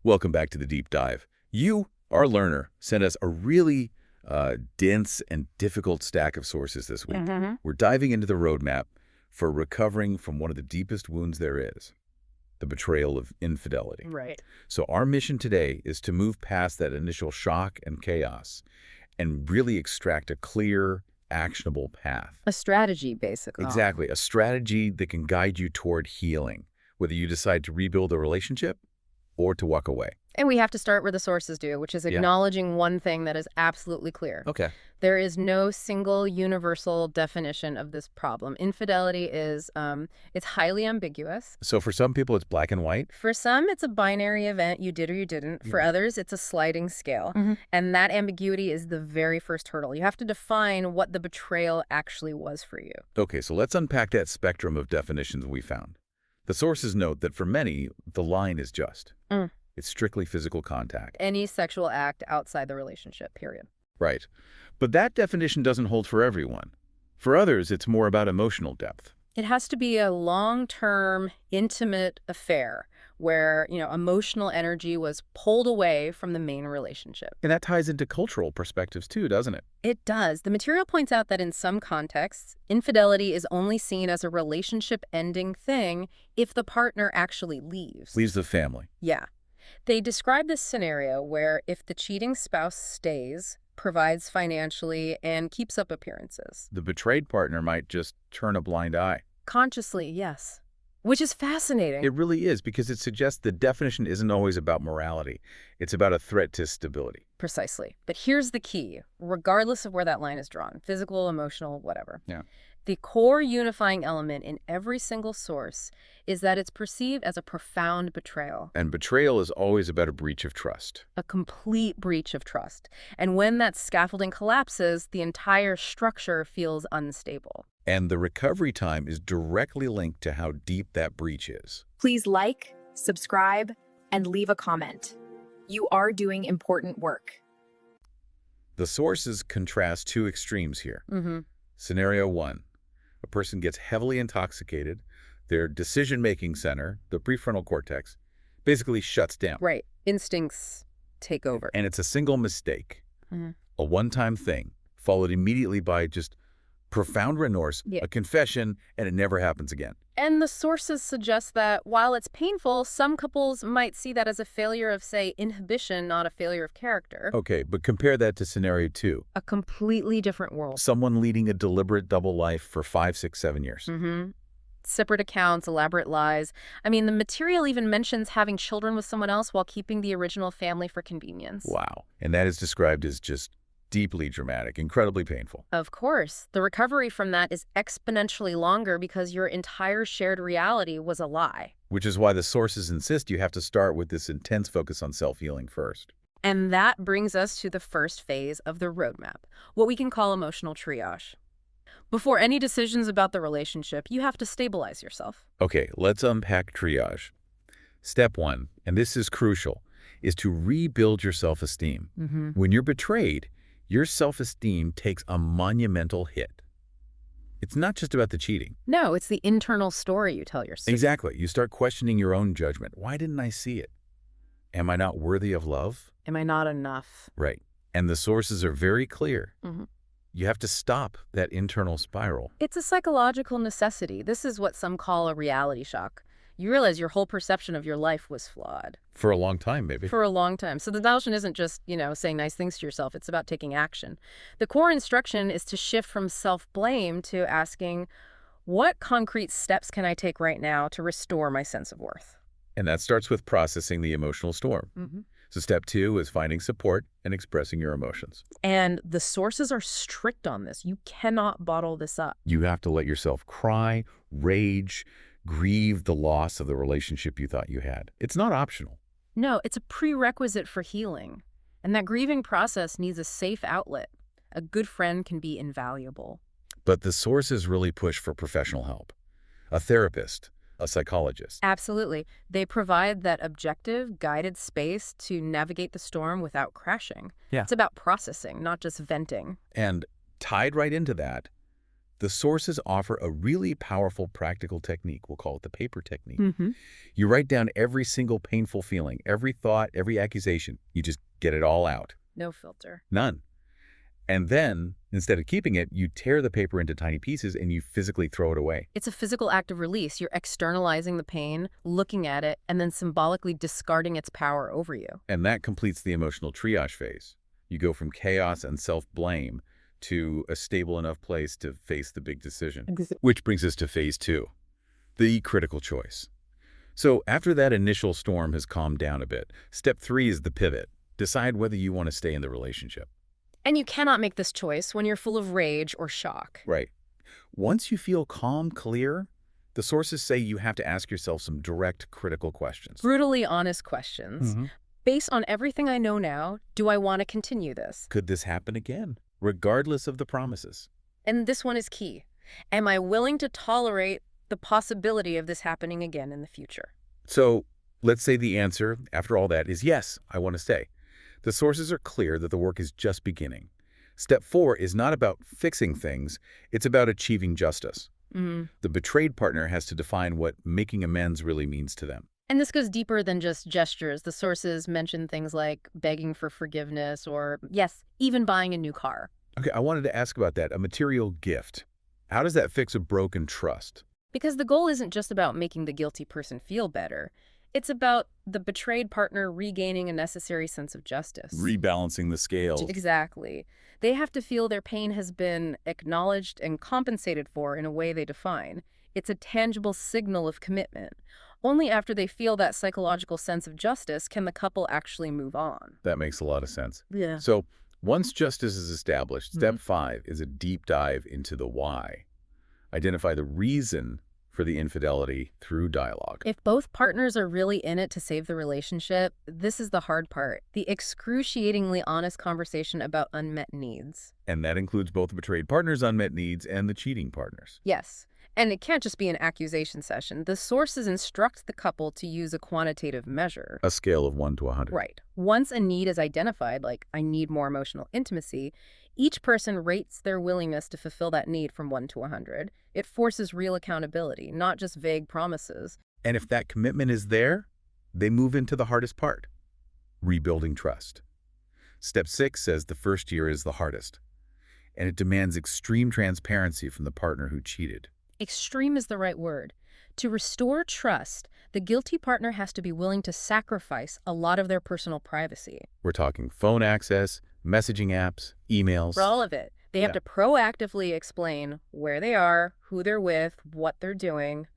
Welcome back to the deep dive. You, our learner, sent us a really dense and difficult stack of sources this week. We're diving into the roadmap for recovering from one of the deepest wounds there is, the betrayal of infidelity. Right. So our mission today is to move past that initial shock and chaos and really extract a clear, actionable path. A strategy, basically. Exactly. A strategy that can guide you toward healing, whether you decide to rebuild a relationship or to walk away. And we have to start where the sources do, which is acknowledging one thing that is absolutely clear. Okay. There is no single universal definition of this problem. Infidelity is, it's highly ambiguous. So for some people, it's black and white. For some, it's a binary event, you did or you didn't. For others, it's a sliding scale. And that ambiguity is the very first hurdle. You have to define what the betrayal actually was for you. Okay, so let's unpack that spectrum of definitions we found. The sources note that for many, the line is just. It's strictly physical contact. Any sexual act outside the relationship, period. Right. But that definition doesn't hold for everyone. For others, it's more about emotional depth. It has to be a long-term, intimate affair where, emotional energy was pulled away from the main relationship. And that ties into cultural perspectives too, doesn't it? It does. The material points out that in some contexts, infidelity is only seen as a relationship-ending thing if the partner actually leaves. Leaves the family. Yeah. They describe this scenario where if the cheating spouse stays, provides financially, and keeps up appearances. The betrayed partner might just turn a blind eye. Consciously, yes. Which is fascinating. It really is, because it suggests the definition isn't always about morality. It's about a threat to stability. Precisely. But here's the key, regardless of where that line is drawn, physical, emotional, whatever. Yeah. The core unifying element in every single source is that it's perceived as a profound betrayal. And betrayal is always about a breach of trust. A complete breach of trust. And when that scaffolding collapses, the entire structure feels unstable. And the recovery time is directly linked to how deep that breach is. Please like, subscribe, and leave a comment. You are doing important work. The sources contrast two extremes here. Scenario 1. A person gets heavily intoxicated. Their decision-making center, the prefrontal cortex, basically shuts down. Right. Instincts take over. And it's a single mistake, a one-time thing, followed immediately by just profound remorse, a confession, and it never happens again. And the sources suggest that while it's painful, some couples might see that as a failure of, say, inhibition, not a failure of character. Okay, but compare that to scenario 2. A completely different world. Someone leading a deliberate double life for 5, 6, 7 years. Separate accounts, elaborate lies. I mean, the material even mentions having children with someone else while keeping the original family for convenience. Wow. And that is described as just deeply dramatic, incredibly painful. Of course. The recovery from that is exponentially longer because your entire shared reality was a lie. Which is why the sources insist you have to start with this intense focus on self-healing first. And that brings us to the first phase of the roadmap, what we can call emotional triage. Before any decisions about the relationship, you have to stabilize yourself. Okay, let's unpack triage. Step 1, and this is crucial, is to rebuild your self-esteem. When you're betrayed, your self-esteem takes a monumental hit. It's not just about the cheating. No, it's the internal story you tell yourself. Exactly. You start questioning your own judgment. Why didn't I see it? Am I not worthy of love? Am I not enough? Right. And the sources are very clear. You have to stop that internal spiral. It's a psychological necessity. This is what some call a reality shock. You realize your whole perception of your life was flawed. For a long time, maybe. For a long time. So the notion isn't just, saying nice things to yourself. It's about taking action. The core instruction is to shift from self-blame to asking, what concrete steps can I take right now to restore my sense of worth? And that starts with processing the emotional storm. So step 2 is finding support and expressing your emotions. And the sources are strict on this. You cannot bottle this up. You have to let yourself cry, rage, grieve the loss of the relationship you thought you had. It's not optional. No, it's a prerequisite for healing. And that grieving process needs a safe outlet. A good friend can be invaluable. But the sources really push for professional help. A therapist, a psychologist. Absolutely. They provide that objective, guided space to navigate the storm without crashing. Yeah. It's about processing, not just venting. And tied right into that, The sources offer a really powerful practical technique. We'll call it the paper technique. Mm-hmm. You write down every single painful feeling, every thought, every accusation. You just get it all out. No filter. None. And then, instead of keeping it, you tear the paper into tiny pieces and you physically throw it away. It's a physical act of release. You're externalizing the pain, looking at it, and then symbolically discarding its power over you. And that completes the emotional triage phase. You go from chaos and self-blame to a stable enough place to face the big decision. Which brings us to phase 2, the critical choice. So after that initial storm has calmed down a bit, step 3 is the pivot. Decide whether you want to stay in the relationship. And you cannot make this choice when you're full of rage or shock. Right. Once you feel calm, clear, the sources say you have to ask yourself some direct, critical questions. Brutally honest questions. Based on everything I know now, do I want to continue this? Could this happen again, regardless of the promises? And this one is key. Am I willing to tolerate the possibility of this happening again in the future? So let's say the answer, after all that, is yes, I want to stay. The sources are clear that the work is just beginning. Step 4 is not about fixing things, it's about achieving justice. The betrayed partner has to define what making amends really means to them. And this goes deeper than just gestures. The sources mention things like begging for forgiveness or, yes, even buying a new car. Okay, I wanted to ask about that, a material gift. How does that fix a broken trust? Because the goal isn't just about making the guilty person feel better. It's about the betrayed partner regaining a necessary sense of justice. Rebalancing the scales. Exactly. They have to feel their pain has been acknowledged and compensated for in a way they define. It's a tangible signal of commitment. Only after they feel that psychological sense of justice can the couple actually move on. That makes a lot of sense. Yeah. So once justice is established, step 5 is a deep dive into the why. Identify the reason for the infidelity through dialogue. If both partners are really in it to save the relationship, this is the hard part. The excruciatingly honest conversation about unmet needs. And that includes both the betrayed partner's unmet needs and the cheating partner's. Yes. And it can't just be an accusation session. The sources instruct the couple to use a quantitative measure. A scale of 1 to 100. Right. Once a need is identified, like I need more emotional intimacy, each person rates their willingness to fulfill that need from 1 to 100. It forces real accountability, not just vague promises. And if that commitment is there, they move into the hardest part, rebuilding trust. Step 6 says the first year is the hardest, and it demands extreme transparency from the partner who cheated. Extreme is the right word. To restore trust, the guilty partner has to be willing to sacrifice a lot of their personal privacy. We're talking phone access, messaging apps, emails. For all of it. They have to proactively explain where they are, who they're with, what they're doing,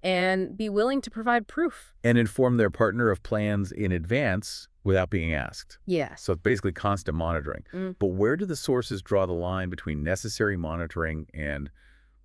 and be willing to provide proof. And inform their partner of plans in advance without being asked. Yes. So basically constant monitoring. But where do the sources draw the line between necessary monitoring and,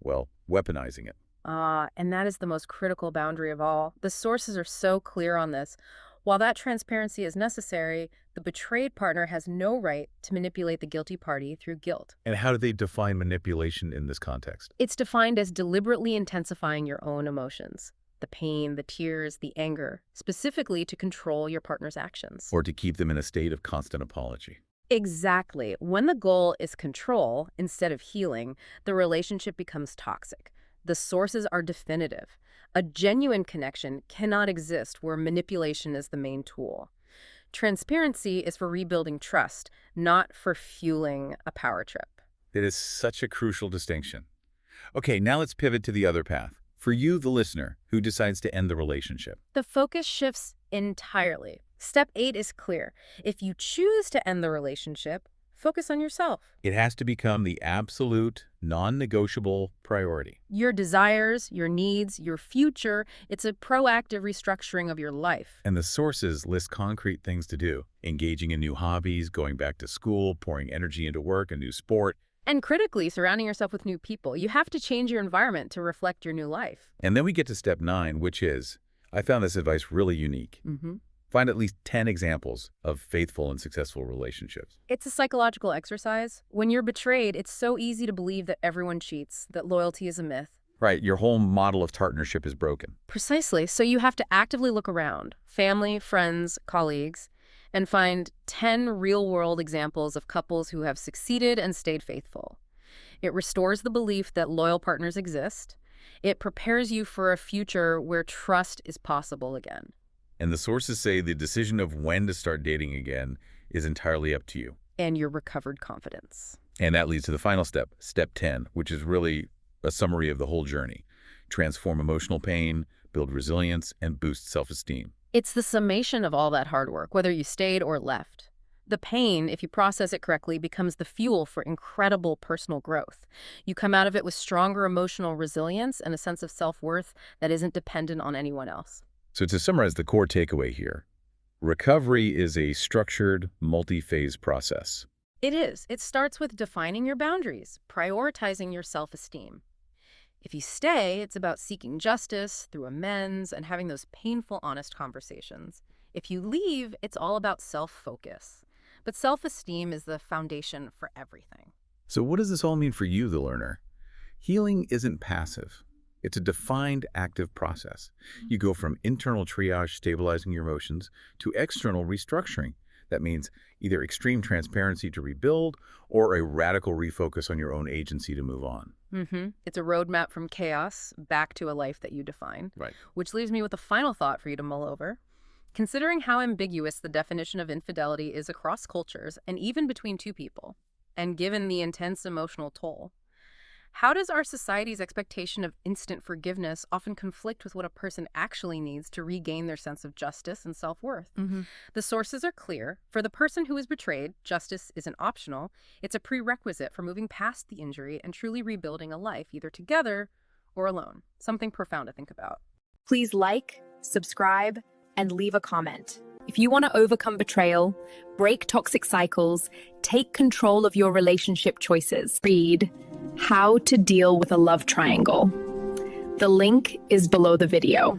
well, weaponizing it? And that is the most critical boundary of all. The sources are so clear on this. While that transparency is necessary, the betrayed partner has no right to manipulate the guilty party through guilt. And how do they define manipulation in this context? It's defined as deliberately intensifying your own emotions, the pain, the tears, the anger, specifically to control your partner's actions. Or to keep them in a state of constant apology. Exactly. When the goal is control instead of healing, the relationship becomes toxic. The sources are definitive. A genuine connection cannot exist where manipulation is the main tool. Transparency is for rebuilding trust, not for fueling a power trip. It is such a crucial distinction. Okay, now let's pivot to the other path. For you, the listener, who decides to end the relationship. The focus shifts entirely. Step 8 is clear. If you choose to end the relationship, focus on yourself. It has to become the absolute, non-negotiable priority. Your desires, your needs, your future, it's a proactive restructuring of your life. And the sources list concrete things to do. Engaging in new hobbies, going back to school, pouring energy into work, a new sport. And critically, surrounding yourself with new people. You have to change your environment to reflect your new life. And then we get to step 9, which is, I found this advice really unique. Find at least 10 examples of faithful and successful relationships. It's a psychological exercise. When you're betrayed, it's so easy to believe that everyone cheats, that loyalty is a myth. Right, your whole model of partnership is broken. Precisely. So you have to actively look around, family, friends, colleagues, and find 10 real-world examples of couples who have succeeded and stayed faithful. It restores the belief that loyal partners exist. It prepares you for a future where trust is possible again. And the sources say the decision of when to start dating again is entirely up to you. And your recovered confidence. And that leads to the final step, step 10, which is really a summary of the whole journey. Transform emotional pain, build resilience, and boost self-esteem. It's the summation of all that hard work, whether you stayed or left. The pain, if you process it correctly, becomes the fuel for incredible personal growth. You come out of it with stronger emotional resilience and a sense of self-worth that isn't dependent on anyone else. So to summarize the core takeaway here, recovery is a structured, multi-phase process. It is. It starts with defining your boundaries, prioritizing your self-esteem. If you stay, it's about seeking justice through amends and having those painful, honest conversations. If you leave, it's all about self-focus. But self-esteem is the foundation for everything. So what does this all mean for you, the learner? Healing isn't passive. It's a defined, active process. You go from internal triage, stabilizing your emotions, to external restructuring. That means either extreme transparency to rebuild or a radical refocus on your own agency to move on. It's a roadmap from chaos back to a life that you define. Right. Which leaves me with a final thought for you to mull over. Considering how ambiguous the definition of infidelity is across cultures and even between two people, and given the intense emotional toll, how does our society's expectation of instant forgiveness often conflict with what a person actually needs to regain their sense of justice and self-worth? The sources are clear. For the person who is betrayed, justice isn't optional. It's a prerequisite for moving past the injury and truly rebuilding a life, either together or alone. Something profound to think about. Please like, subscribe, and leave a comment. If you want to overcome betrayal, break toxic cycles, take control of your relationship choices, read How to Deal with a Love Triangle. The link is below the video.